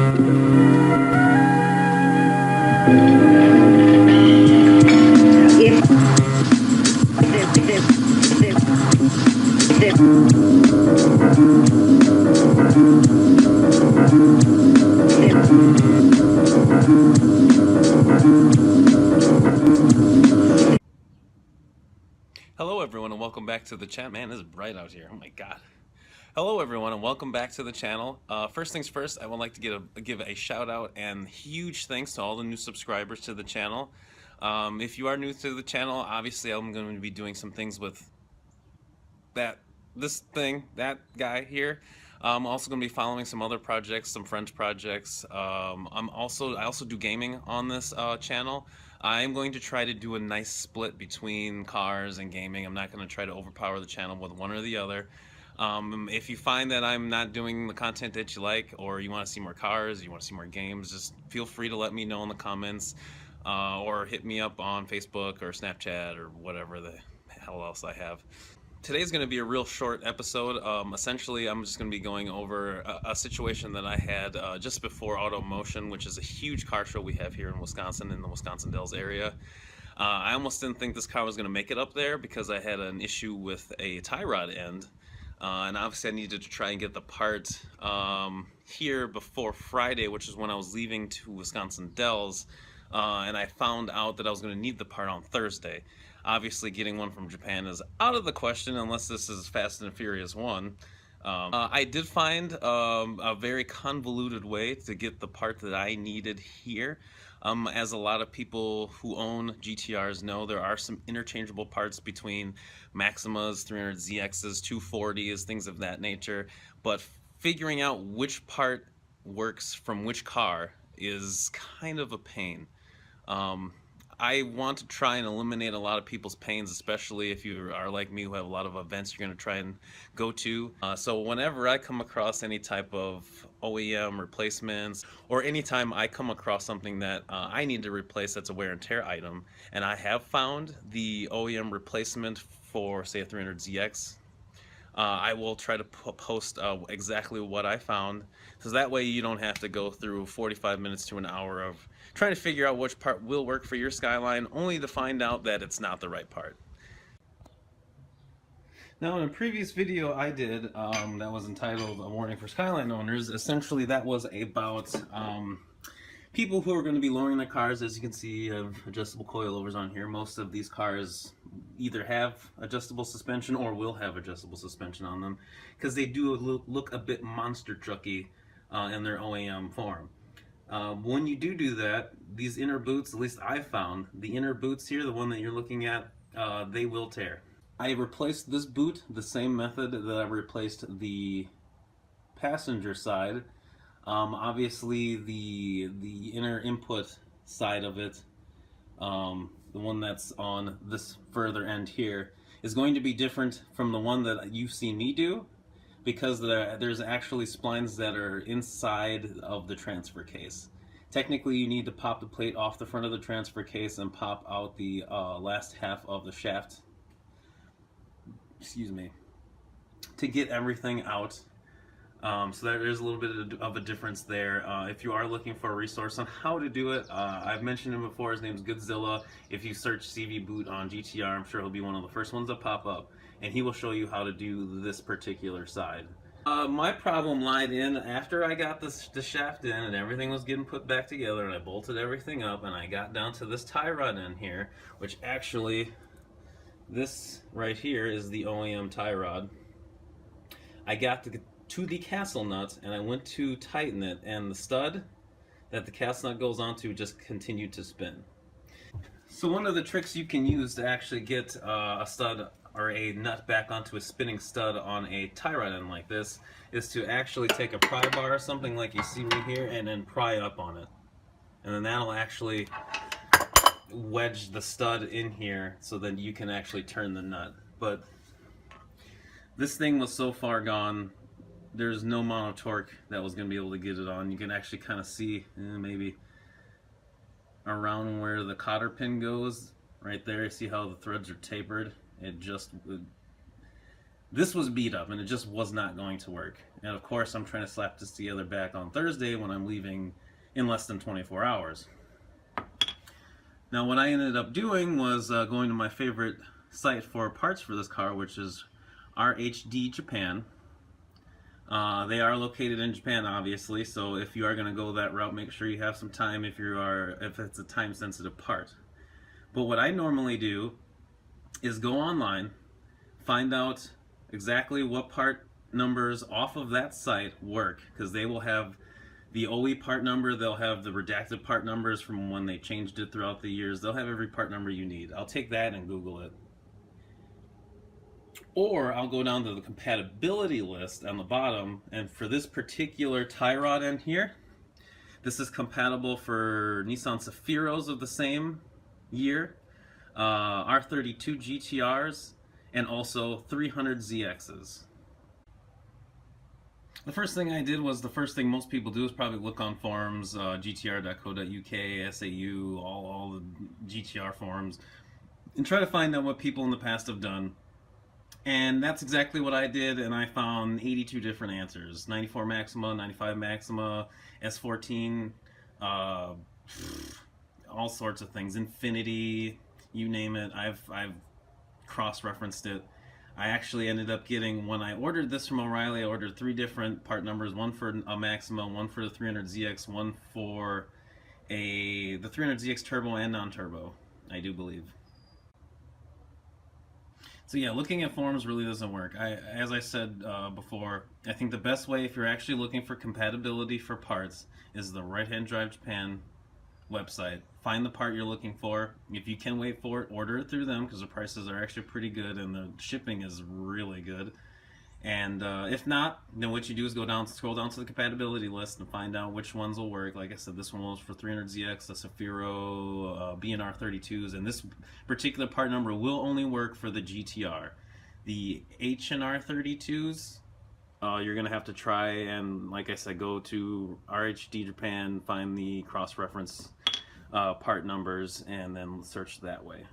Hello everyone and welcome back to the channel. Man, it's bright out here. Oh my god. Hello everyone and welcome back to the channel. First things first, I would like to give a shout out and huge thanks to all the new subscribers to the channel. If you are new to the channel, obviously I'm going to be doing some things with that guy here. I'm also going to be following some other projects, some French projects. I also do gaming on this channel. I'm going to try to do a nice split between cars and gaming. I'm not going to try to overpower the channel with one or the other. If you find that I'm not doing the content that you like, or you want to see more cars, you want to see more games, just feel free to let me know in the comments, or hit me up on Facebook or Snapchat or whatever the hell else I have. Today's going to be a real short episode. Essentially, I'm just going to be going over a situation that I had just before Automotion, which is a huge car show we have here in Wisconsin, in the Wisconsin Dells area. I almost didn't think this car was going to make it up there because I had an issue with a tie rod end. And obviously I needed to try and get the part here before Friday, which is when I was leaving to Wisconsin Dells. And I found out that I was going to need the part on Thursday. Obviously, getting one from Japan is out of the question unless this is Fast and Furious 1. I did find a very convoluted way to get the part that I needed here. As a lot of people who own GTRs know, there are some interchangeable parts between Maximas, 300ZXs, 240s, things of that nature. But figuring out which part works from which car is kind of a pain. I want to try and eliminate a lot of people's pains, especially if you are like me who have a lot of events you're going to try and go to. So whenever I come across any type of OEM replacements, or anytime I come across something that I need to replace that's a wear and tear item, and I have found the OEM replacement for, say, a 300ZX, I will try to post exactly what I found, so that way you don't have to go through 45 minutes to an hour of trying to figure out which part will work for your Skyline, only to find out that it's not the right part. Now, in a previous video I did that was entitled "A Warning for Skyline Owners," essentially that was about people who are going to be lowering their cars. As you can see, I have adjustable coilovers on here. Most of these cars either have adjustable suspension or will have adjustable suspension on them, because they do look a bit monster trucky in their OEM form. When you do that, these inner boots, at least I found, the inner boots here, the one that you're looking at, they will tear. I replaced this boot the same method that I replaced the passenger side. Obviously the inner input side of it, the one that's on this further end here, is going to be different from the one that you've seen me do, because there's actually splines that are inside of the transfer case. Technically, you need to pop the plate off the front of the transfer case and pop out the last half of the shaft, excuse me, to get everything out. So there is a little bit of a difference there. If you are looking for a resource on how to do it, I've mentioned him before. His name's Godzilla. If you search CV Boot on GTR, I'm sure he'll be one of the first ones to pop up, and he will show you how to do this particular side. My problem lied in after I got the shaft in and everything was getting put back together, and I bolted everything up, and I got down to this tie rod in here, which actually, this right here is the OEM tie rod. I got to the castle nut and I went to tighten it, and the stud that the castle nut goes onto just continued to spin. So one of the tricks you can use to actually get a stud or a nut back onto a spinning stud on a tie rod end like this is to actually take a pry bar or something like you see me here and then pry up on it, and then that'll actually wedge the stud in here so that you can actually turn the nut. But this thing was so far gone, there's no amount of torque that was going to be able to get it on. You can actually kind of see maybe around where the cotter pin goes right there. See how the threads are tapered? This was beat up and it just was not going to work. And of course I'm trying to slap this together back on Thursday when I'm leaving in less than 24 hours. Now what I ended up doing was going to my favorite site for parts for this car, which is RHD Japan. They are located in Japan, obviously, so if you are going to go that route, make sure you have some time if it's a time-sensitive part. But what I normally do is go online, find out exactly what part numbers off of that site work, because they will have the OE part number, they'll have the redacted part numbers from when they changed it throughout the years. They'll have every part number you need. I'll take that and Google it. Or I'll go down to the compatibility list on the bottom, and for this particular tie rod end here, this is compatible for Nissan Zafiros of the same year, R32 GTRs, and also 300ZXs. The first thing I did was the first thing most people do is probably look on forums, gtr.co.uk, SAU, all the GTR forums, and try to find out what people in the past have done. And that's exactly what I did, and I found 82 different answers. 94 Maxima, 95 Maxima, S14, all sorts of things. Infinity, you name it. I've cross-referenced it. I actually ended up getting, when I ordered this from O'Reilly, I ordered 3 different part numbers, one for a Maxima, one for the 300ZX, one for the 300ZX turbo and non-turbo, I do believe. So yeah, looking at forums really doesn't work. As I said before, I think the best way if you're actually looking for compatibility for parts is the Right Hand Drive Japan website. Find the part you're looking for. If you can wait for it, order it through them because the prices are actually pretty good and the shipping is really good. And if not, then what you do is scroll down to the compatibility list and find out which ones will work. Like I said, this one was for 300ZX, the Zafiro, B&R 32s, and this particular part number will only work for the GTR. The H&R 32s, you're going to have to try and, like I said, go to RHD Japan, find the cross-reference part numbers, and then search that way.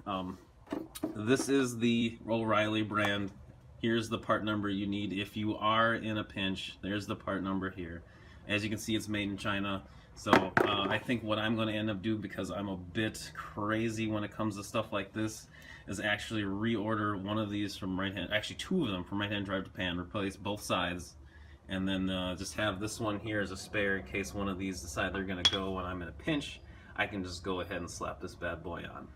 This is the O'Reilly brand. Here's the part number you need if you are in a pinch. There's the part number here. As you can see, it's made in China. So I think what I'm going to end up doing, because I'm a bit crazy when it comes to stuff like this, is actually reorder one of these from actually 2 of them from Right Hand Drive Japan, replace both sides, and then just have this one here as a spare in case one of these decide they're going to go when I'm in a pinch. I can just go ahead and slap this bad boy on.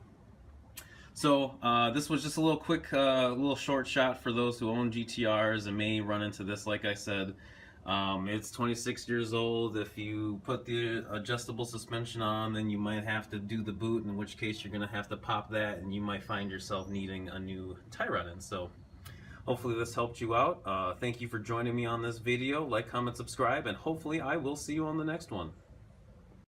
So this was just a little quick, little short shot for those who own GTRs and may run into this. Like I said, it's 26 years old. If you put the adjustable suspension on, then you might have to do the boot, in which case you're going to have to pop that, and you might find yourself needing a new tie rod end. So hopefully this helped you out. Thank you for joining me on this video. Like, comment, subscribe, and hopefully I will see you on the next one.